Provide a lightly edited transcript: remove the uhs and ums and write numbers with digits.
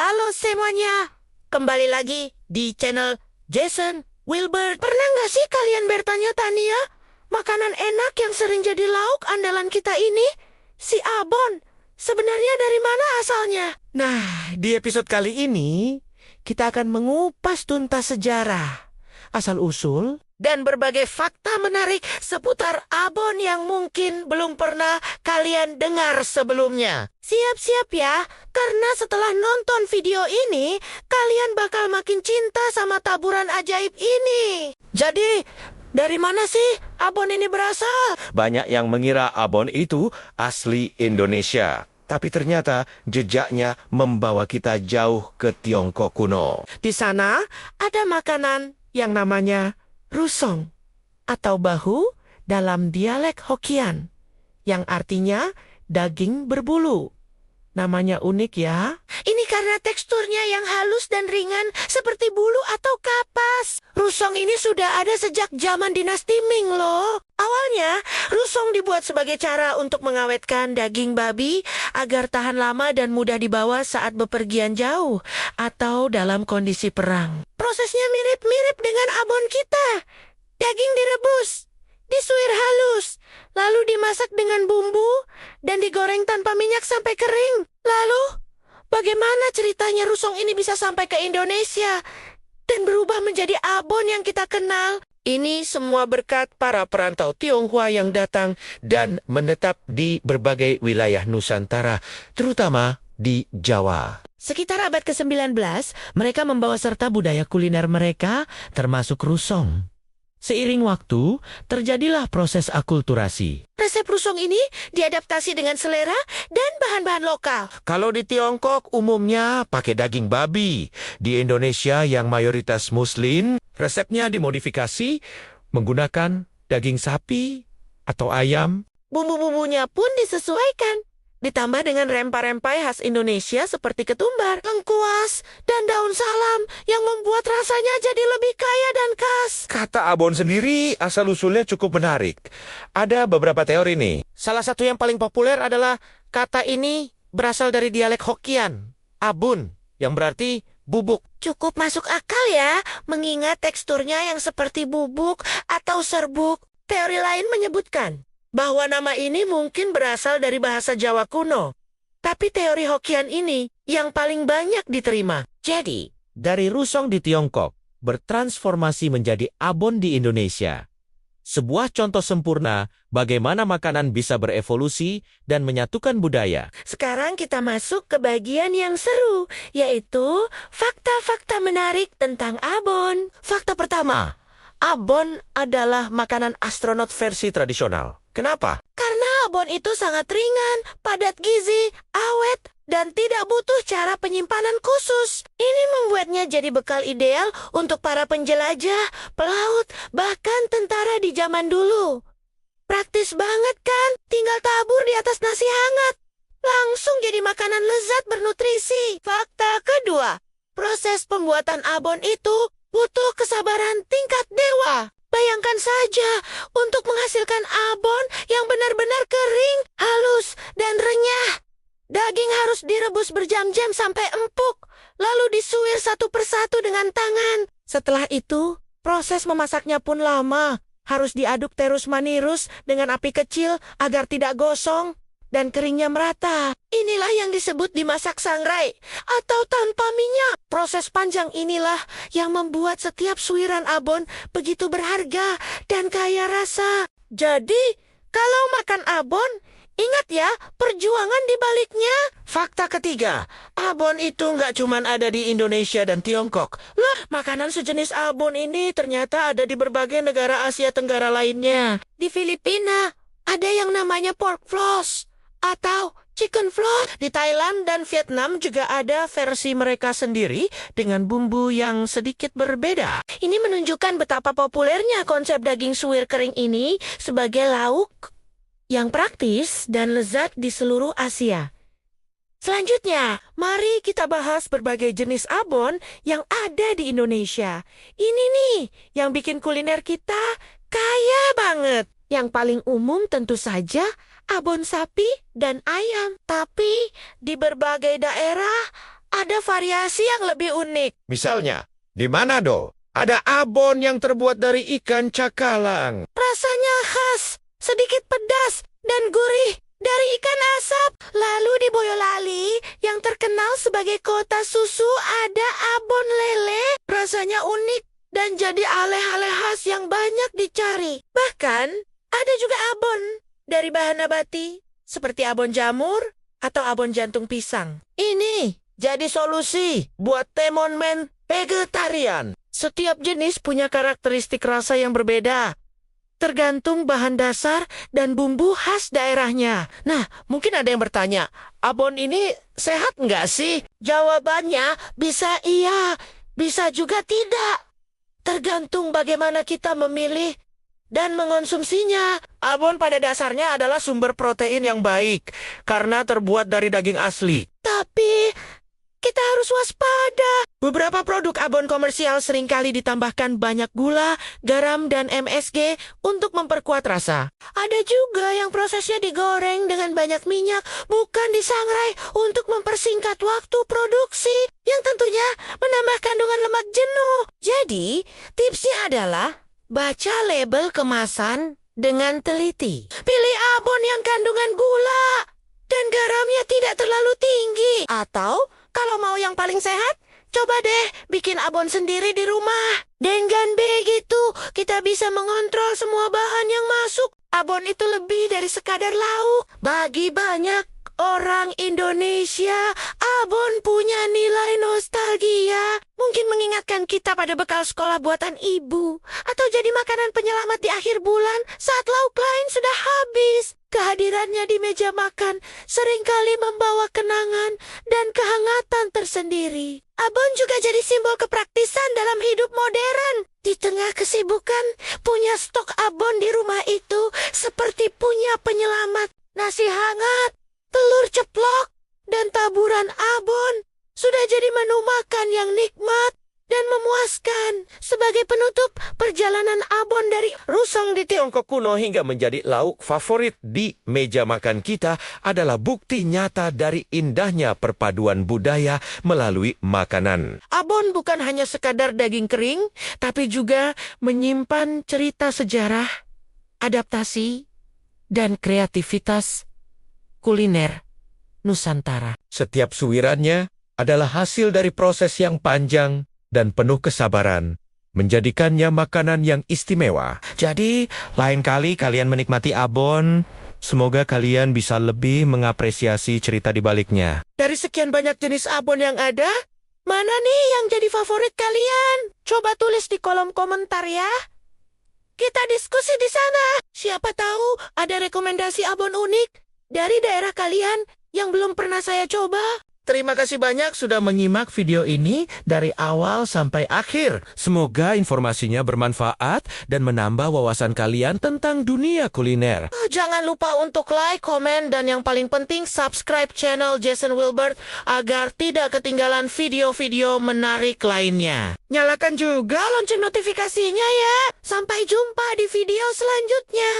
Halo semuanya, kembali lagi di channel Jason Wilbert. Pernah nggak sih kalian bertanya-tanya, makanan enak yang sering jadi lauk andalan kita ini, si abon, sebenarnya dari mana asalnya? Nah, di episode kali ini, kita akan mengupas tuntas sejarah, asal-usul, Dan berbagai fakta menarik seputar abon yang mungkin belum pernah kalian dengar sebelumnya. Siap-siap ya, karena setelah nonton video ini, kalian bakal makin cinta sama taburan ajaib ini. Jadi, dari mana sih abon ini berasal? banyak yang mengira abon itu asli Indonesia. Tapi ternyata jejaknya membawa kita jauh ke Tiongkok kuno. Di sana ada makanan yang namanya rusong atau bahu dalam dialek Hokkien, yang artinya daging berbulu. Namanya unik ya. Ini karena teksturnya yang halus dan ringan seperti bulu atau kapas. Rusong ini sudah ada sejak zaman dinasti Ming loh. Awalnya, rusong dibuat sebagai cara untuk mengawetkan daging babi agar tahan lama dan mudah dibawa saat bepergian jauh atau dalam kondisi perang. Prosesnya mirip-mirip dengan abon kita. Daging direbus, disuir halus, lalu dimasak dengan bumbu, dan digoreng tanpa minyak sampai kering. Lalu, bagaimana ceritanya rusong ini bisa sampai ke Indonesia dan berubah menjadi abon yang kita kenal? Ini semua berkat para perantau Tionghoa yang datang dan menetap di berbagai wilayah Nusantara, terutama di Jawa. Sekitar abad ke-19, mereka membawa serta budaya kuliner mereka, termasuk rusong. Seiring waktu, terjadilah proses akulturasi. Resep rusong ini diadaptasi dengan selera dan bahan-bahan lokal. Kalau di Tiongkok umumnya pakai daging babi. Di Indonesia yang mayoritas Muslim, resepnya dimodifikasi menggunakan daging sapi atau ayam. Bumbu-bumbunya pun disesuaikan. Ditambah dengan rempah-rempah khas Indonesia seperti ketumbar, lengkuas, dan daun salam yang membuat rasanya jadi lebih kaya dan khas. Kata abon sendiri asal-usulnya cukup menarik. Ada beberapa teori nih. Salah satu yang paling populer adalah kata ini berasal dari dialek Hokkien, abun, yang berarti bubuk. Cukup masuk akal ya, mengingat teksturnya yang seperti bubuk atau serbuk. Teori lain menyebutkan bahwa nama ini mungkin berasal dari bahasa Jawa kuno. Tapi teori Hokkien ini yang paling banyak diterima. Jadi, Dari rusong di Tiongkok, bertransformasi menjadi abon di Indonesia. Sebuah contoh sempurna bagaimana makanan bisa berevolusi dan menyatukan budaya. sekarang kita masuk ke bagian yang seru, yaitu fakta-fakta menarik tentang abon. Fakta pertama, abon adalah makanan astronot Versi tradisional. Kenapa? karena abon itu sangat ringan, padat gizi, awet, dan tidak butuh cara penyimpanan khusus. Ini membuatnya jadi bekal ideal untuk para penjelajah, pelaut, bahkan tentara di zaman dulu. Praktis banget kan? Tinggal tabur di atas nasi hangat. Langsung jadi makanan lezat bernutrisi. Fakta kedua, proses pembuatan abon itu butuh kesabaran tingkat dewa. Bayangkan saja, untuk menghasilkan abon yang benar-benar kering, halus, dan renyah. Daging harus direbus berjam-jam sampai empuk, lalu disuir satu persatu dengan tangan. Setelah itu, proses memasaknya pun lama. Harus diaduk terus-menerus dengan api kecil agar tidak gosong dan keringnya merata. Inilah yang disebut dimasak sangrai atau tanpa minyak. Proses panjang inilah yang membuat setiap suiran abon begitu berharga dan kaya rasa. Jadi, kalau makan abon, ingat ya, perjuangan di baliknya. Fakta ketiga, abon itu nggak cuma ada di Indonesia dan Tiongkok. Lah, makanan sejenis abon ini ternyata ada di berbagai negara Asia Tenggara lainnya. Di Filipina, ada yang namanya pork floss atau chicken floss. Di Thailand dan Vietnam juga ada versi mereka sendiri dengan bumbu yang sedikit berbeda. Ini menunjukkan betapa populernya konsep daging suwir kering ini sebagai lauk yang praktis dan lezat di seluruh Asia. Selanjutnya, mari kita bahas berbagai jenis abon yang ada di Indonesia. Ini nih yang bikin kuliner kita kaya banget. Yang paling umum tentu saja abon sapi dan ayam. Tapi di berbagai daerah ada variasi yang lebih unik. Misalnya, di Manado, ada abon yang terbuat dari ikan cakalang. Rasanya khas, sedikit pedas, dan gurih dari ikan asap. Lalu di Boyolali, yang terkenal sebagai kota susu, ada abon lele. Rasanya unik dan jadi oleh-oleh khas yang banyak dicari. Bahkan, ada juga abon dari bahan nabati, seperti abon jamur atau abon jantung pisang. Ini jadi solusi buat temonmen vegetarian. Setiap jenis punya karakteristik rasa yang berbeda, tergantung bahan dasar dan bumbu khas daerahnya. Nah, mungkin ada yang bertanya, abon ini sehat nggak sih? Jawabannya bisa iya, bisa juga tidak. Tergantung bagaimana kita memilih dan mengonsumsinya. Abon pada dasarnya adalah sumber protein yang baik karena terbuat dari daging asli. Tapi kita harus waspada. Beberapa produk abon komersial seringkali ditambahkan banyak gula, garam, dan MSG untuk memperkuat rasa. Ada juga yang prosesnya digoreng dengan banyak minyak, bukan disangrai untuk mempersingkat waktu produksi, yang tentunya menambah kandungan lemak jenuh. Jadi, tipsnya adalah baca label kemasan dengan teliti. Pilih abon yang kandungan gula dan garamnya tidak terlalu tinggi. Atau, kalau mau yang paling sehat, coba deh bikin abon sendiri di rumah. Dengan begitu, kita bisa mengontrol semua bahan yang masuk. Abon itu lebih dari sekadar lauk. Bagi banyak orang Indonesia, abon punya nilai nostalgia. Mungkin mengingatkan kita pada bekal sekolah buatan ibu. Atau jadi makanan penyelamat di akhir bulan saat lauk lain sudah habis. Kehadirannya di meja makan seringkali membawa kenangan dan kehangatan tersendiri. Abon juga jadi simbol kepraktisan dalam hidup modern. Di tengah kesibukan, punya stok abon di rumah itu seperti punya penyelamat. Nasi hangat, telur ceplok, dan taburan abon sudah jadi menu makan yang nikmat dan memuaskan sebagai penutup perjalanan abon dari Rusang di Tiongkok kuno hingga menjadi lauk favorit di meja makan kita adalah bukti nyata dari indahnya perpaduan budaya melalui makanan. Abon bukan hanya sekadar daging kering, tapi juga menyimpan cerita sejarah, adaptasi, dan kreativitas kuliner Nusantara. Setiap suwirannya adalah hasil dari proses yang panjang dan penuh kesabaran, menjadikannya makanan yang istimewa. Jadi, lain kali kalian menikmati abon, semoga kalian bisa lebih mengapresiasi cerita di baliknya. Dari sekian banyak jenis abon yang ada, mana nih yang jadi favorit kalian? Coba tulis di kolom komentar ya. Kita diskusi di sana. Siapa tahu ada rekomendasi abon unik dari daerah kalian yang belum pernah saya coba. Terima kasih banyak sudah menyimak video ini dari awal sampai akhir. Semoga informasinya bermanfaat dan menambah wawasan kalian tentang dunia kuliner. Jangan lupa untuk like, komen, dan yang paling penting subscribe channel Jason Wilbert agar tidak ketinggalan video-video menarik lainnya. Nyalakan juga lonceng notifikasinya ya. Sampai jumpa di video selanjutnya.